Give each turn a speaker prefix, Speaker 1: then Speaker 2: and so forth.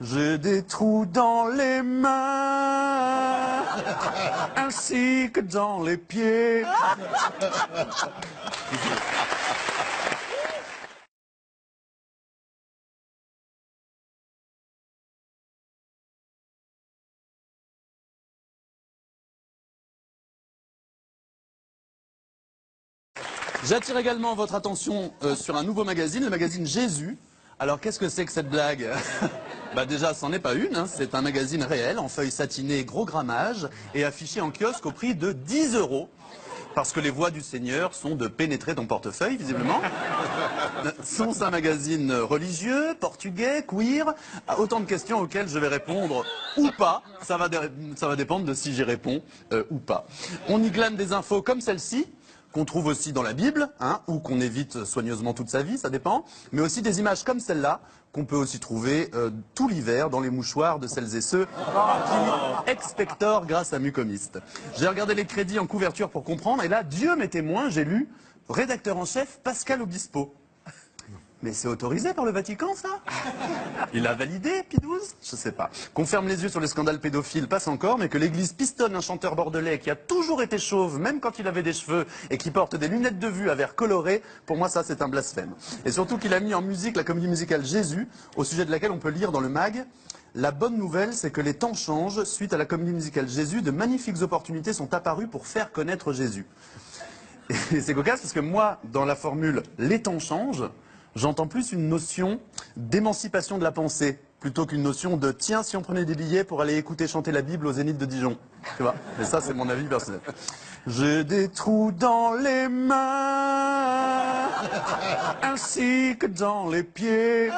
Speaker 1: J'ai des trous dans les mains, ainsi que dans les pieds. J'attire également votre attention sur un nouveau magazine, le magazine Jésus. Alors qu'est-ce que c'est que cette blague? Bah déjà, c'en est pas une, hein. C'est un magazine réel, en feuilles satinées, gros grammage, et affiché en kiosque au prix de 10 €. Parce que les voies du Seigneur sont de pénétrer ton portefeuille, visiblement. C'est un magazine religieux, portugais, queer, autant de questions auxquelles je vais répondre ou pas. Ça va dépendre de si j'y réponds ou pas. On y glane des infos comme celle-ci, qu'on trouve aussi dans la Bible, hein, ou qu'on évite soigneusement toute sa vie, ça dépend, mais aussi des images comme celle-là, qu'on peut aussi trouver tout l'hiver dans les mouchoirs de celles et ceux qui expectorent grâce à Mucomiste. J'ai regardé les crédits en couverture pour comprendre, et là, Dieu m'est témoin, j'ai lu « Rédacteur en chef, Pascal Obispo ». Mais c'est autorisé par le Vatican, ça? Il a validé, Pie XII? Je sais pas. Qu'on ferme les yeux sur les scandales pédophiles, passe encore, mais que l'église pistonne un chanteur bordelais qui a toujours été chauve, même quand il avait des cheveux, et qui porte des lunettes de vue à verre coloré, pour moi, ça, c'est un blasphème. Et surtout qu'il a mis en musique la comédie musicale Jésus, au sujet de laquelle on peut lire dans le mag: la bonne nouvelle, c'est que les temps changent. Suite à la comédie musicale Jésus, de magnifiques opportunités sont apparues pour faire connaître Jésus. Et c'est cocasse parce que moi, dans la formule « les temps changent », j'entends plus une notion d'émancipation de la pensée, plutôt qu'une notion de « tiens, si on prenait des billets pour aller écouter chanter la Bible au Zénith de Dijon ». Tu vois? Et ça, c'est mon avis personnel. J'ai des trous dans les mains, ainsi que dans les pieds.